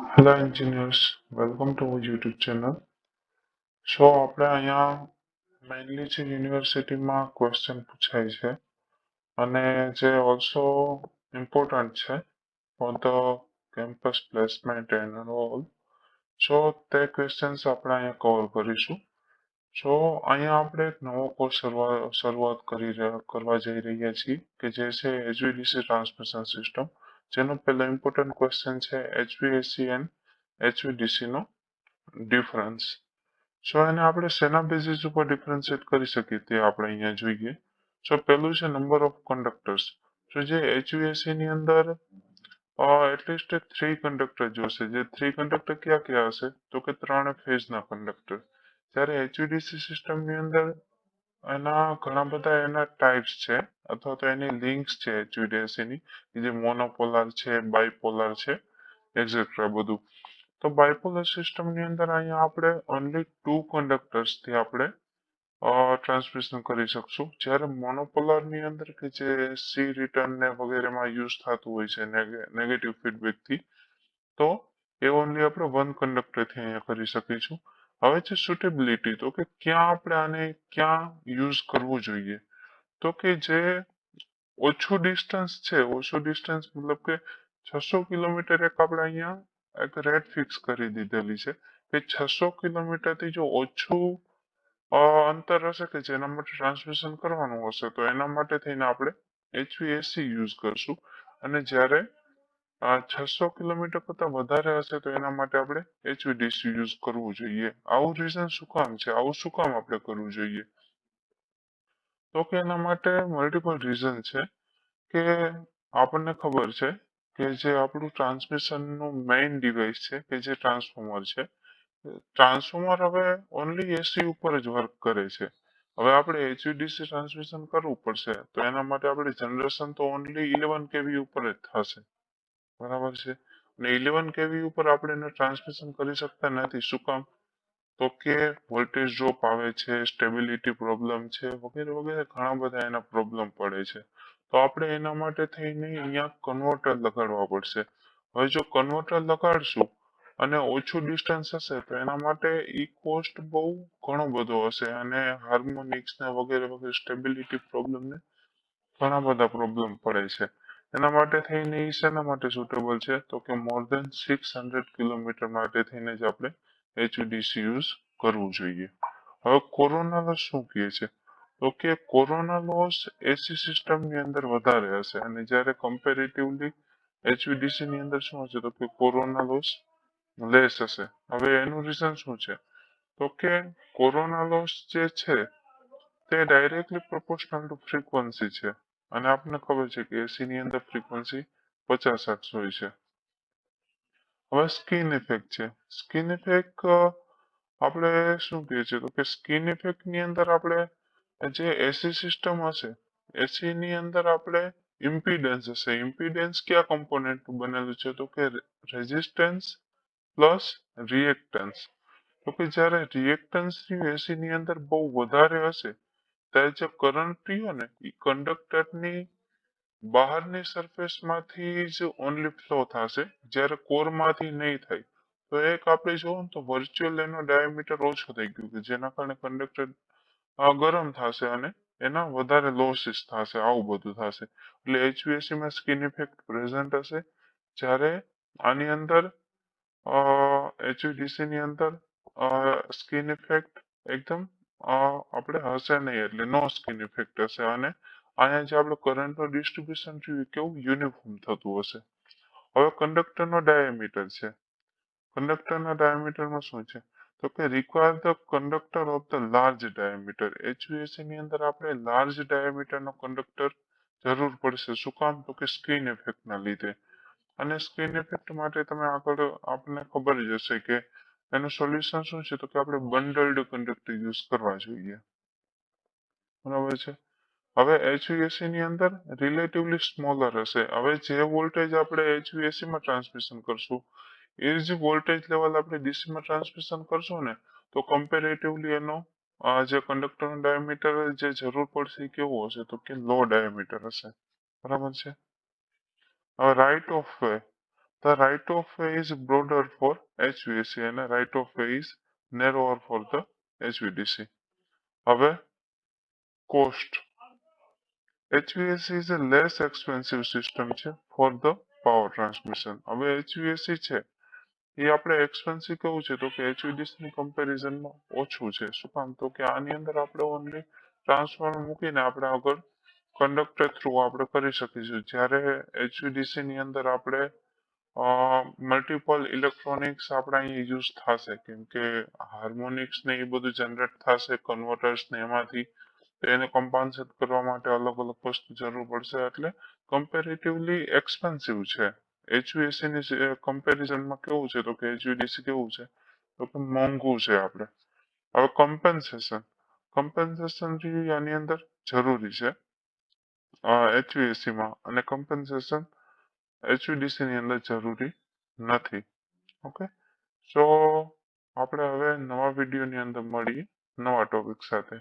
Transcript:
Hello engineers, welcome to our YouTube channel. આપણે અહીંયા mainly છે યુનિવર્સિટીમાં ક્વેશ્ચન પૂછાય છે અને જે ઓલ્સો ઇમ્પોર્ટન્ટ છે for the campus placement and all. તે ક્વેશ્ચન્સ આપણે અહીંયા કવર કરીશું. અહીંયા આપણે એક નવો કોર્સ શરૂઆત કરવા જઈ રહ્યા છીએ કે જે છે HVDC ટ્રાન્સમિશન સિસ્ટમ, જેનો પહેલો ઇમ્પોર્ટન્ટ ક્વેશ્ચન છે HVAC એન્ડ HVDC નો ડિફરન્સ. એને આપણે શેના બેઝિસ ઉપર ડિફરન્શિએટ કરી શકીએ તે આપણે અહીંયા જોઈએ. પહેલું છે નંબર ઓફ કંડક્ટર્સ. જે HVAC ની અંદર એટલીસ્ટ 3 કંડક્ટર જોશે. જે 3 કંડક્ટર ક્યાં ક્યાં હશે? તો કે 3 ફેઝના કંડક્ટર. જ્યારે HVDC સિસ્ટમની અંદર એના ઘણા બધા એના ટાઈપ્સ છે અથવા તો એની લિંક્સ છે HVDC ની, જે મોનોપોલાર છે, બાયપોલાર છે, એક્સેટ્રા બધું. તો બાયપોલર સિસ્ટમની અંદર અહીંયા આપણે ઓનલી 2 કંડક્ટર્સથી આપણે ટ્રાન્સમિશન કરી શકશું. જ્યારે મોનોપોલારની અંદર કે જે સી રિટર્ન ને વગેરેમાં યુઝ થતું હોય છે નેગેટિવ ફીડબેકથી, તો એ ઓનલી આપણે 1 કંડક્ટરથી અહીંયા કરી શકીશું. હવે છે સુટેબિલિટી, તો કે ક્યાં આપણે આને ક્યાં યુઝ કરવું જોઈએ. તો કે જે ઓછું ડિસ્ટન્સ છે, ઓછું ડિસ્ટન્સ મતલબ કે 600 કિલોમીટર એક આપણે અહીંયા એક રેટ ફિક્સ કરી દીધેલી છે કે 600 કિલોમીટરથી જો ઓછું અંતર હશે કે જેના માટે ટ્રાન્સમિશન કરવાનું હશે તો એના માટે થઈને આપણે HVAC યુઝ કરશું. અને જ્યારે 600 કિલોમીટર કરતા વધારે હશે તો એના માટે આપણે HVDC યુઝ કરવું જોઈએ. આવું રીઝન શું કામ છે? આવું શું કામ આપણે કરવું જોઈએ? તો કે એના માટે મલ્ટિપલ રીઝન છે. કે આપણને ખબર છે કે જે આપણું ટ્રાન્સમિશનનું મેઇન ડિવાઇસ છે કે જે ટ્રાન્સફોર્મર છે. ટ્રાન્સફોર્મર હવે ઓનલી એસી ઉપર જ વર્ક કરે છે. હવે આપણે HVDC ટ્રાન્સમિશન કરવું પડશે તો એના માટે આપણે જનરેશન તો ઓનલી 11 kV ઉપર જ થશે. બરાબર છે. અને 11 kV ઉપર આપણે એને ટ્રાન્સમિશન કરી શકતા નથી. શું કામ? તો કે વોલ્ટેજ ડ્રોપ આવે છે, સ્ટેબિલિટી પ્રોબ્લેમ છે, વગેરે વગેરે ઘણા બધા એના પ્રોબ્લેમ પડે છે. તો આપણે એના માટે થઈને અહીંયા કન્વર્ટર લગાડવા પડશે. હવે જો કન્વર્ટર લગાડશું અને ઓછું ડિસ્ટન્સ હશે તો એના માટે ઈ કોસ્ટ બહુ ઘણો બધો હશે અને હાર્મોનિક્સ ને વગેરે વગેરે સ્ટેબિલિટી પ્રોબ્લેમ ને ઘણા બધા પ્રોબ્લેમ પડે છે. એના માટે થઈને ઈ શેના માટે સુટેબલ છે? તો કે મોર દેન 600 કિલોમીટર માટે થઈને જ આપણે HVDC યુઝ કરવું જોઈએ. હવે કોરોના લોસ શું કહે છે? તો કે કોરોના લોસ એસી સિસ્ટમની અંદર વધારે હશે અને જ્યારે કમ્પેરેટિવલી HVDC ની અંદર શું હશે? તો કે કોરોના લોસ લેસ હશે. હવે એનું રીઝન શું છે? તો કે કોરોના લોસ જે છે તે ડાયરેક્ટલી પ્રોપોર્શનલ ટુ ફ્રીક્વન્સી છે. અને આપણને ખબર છે કે એસી ની અંદર ફ્રીક્વન્સી 50 હર્ટ્ઝ હોય છે. હવે સ્કિન ઇફેક્ટ છે. સ્કિન ઇફેક્ટ આપણે શું કહે છે? તો કે સ્કિન ઇફેક્ટ ની અંદર આપણે જે એસી સિસ્ટમ હશે, એસી ની અંદર આપણે ઇમ્પિડન્સ હશે. ઇમ્પિડન્સ કયા કમ્પોનેન્ટ બનેલું છે? તો કે રેઝિસ્ટન્સ પ્લસ રિએક્ટન્સ. તો કે જ્યારે રિએક્ટન્સ એસી ની અંદર બહુ વધારે હશે ત્યારે જે કરંટ રહ્યો ને એ કંડક્ટરની બહારની સરફેસ માંથી જ ઓનલી ફ્લો થશે, જ્યારે કોરમાંથી નહીં થાય. તો એક આપણે જોવું તો વર્ચ્યુઅલ એનો ડાયામીટર ઓછો થઈ ગયું કે જેના કારણે કંડક્ટર ગરમ થશે અને એના વધારે લોસીસ થશે. આવું બધું થશે. એટલે HVAC માં સ્કિન ઇફેક્ટ પ્રેઝન્ટ હશે. જ્યારે આની અંદર HVDC ની અંદર સ્કિન ઇફેક્ટ એકદમ આપણે હશે નહીં, એટલે નો સ્કિન ઇફેક્ટ હશે. અને અહીંયા જે આપણે કરંટનું ડિસ્ટ્રીબ્યુશન થયું કેવું યુનિફોર્મ થતું હશે. હવે કંડક્ટરનો ડાયામીટર છે. કંડક્ટરના ડાયામીટરમાં શું છે? તો કે require the conductor of the large diameter. HVAC ની અંદર આપણે લાર્જ ડાયામીટરનો કંડક્ટર જરૂર પડશે. શું કામ? તો કે સ્કિન ઇફેક્ટના લીધે. અને સ્કિન ઇફેક્ટ માટે તમે આગળ આપણને ખબર જ હશે કે એનું સોલ્યુશન શું છે? તો કે આપણે બંડલ્ડ કંડક્ટર યુઝ કરવા જોઈએ. બરાબર છે. હવે HVAC ની અંદર રિલેટિવલી સ્મોલર હશે. હવે જે વોલ્ટેજ આપણે HVAC માં ટ્રાન્સમિશન કરશું એ જ વોલ્ટેજ લેવલ આપણે DC માં ટ્રાન્સમિશન કરશું ને તો કમ્પેરેટિવલી એનો જે કંડક્ટરનો ડાયામીટર જે જરૂર પડશે એ કેવું હશે? તો કે લો ડાયામીટર હશે. બરાબર છે. હવે right of way. The right of way is broader for HVAC and right of way is narrower for the HVDC. હવે cost. HVAC is a less expensive system છે for the power transmission. હવે HVAC છે એ આપણે expensive કેવું છે તો કે HVDC ની કમ્પેરિઝનમાં ઓછું છે. શું કામ તો કે આની અંદર આપણે ઓનલી ટ્રાન્સફોર્મર મૂકીને આપણે આગળ કંડક્ટર થ્રુ આપણે કરી શકીશું. જ્યારે HVDC ની અંદર આપણે મલ્ટિપલ ઇલેક્ટ્રોનિક્સ આપણા અહીંયા યુઝ થશે કેમ કે હાર્મોનિક્સ ને એ બધું જનરેટ થશે કન્વર્ટર્સ ને એમાંથી એને કમ્પાન્સેટ કરવા માટે અલગ અલગ વસ્તુ જરૂર પડશે એટલે કમ્પેરેટિવલી એક્સપેન્સિવ છે. HVAC ની કમ્પેરિઝનમાં કેવું છે તો કે HVDC કેવું છે તો કે મોંઘું છે આપણે. હવે કમ્પેન્સેશન આની અંદર જરૂરી છે HVAC માં અને કમ્પેન્સેશન HVDC ની અંદર જરૂરી નથી. ઓકે સો આપણે હવે નવા વિડીયોની અંદર મળીએ નવા ટોપિક સાથે.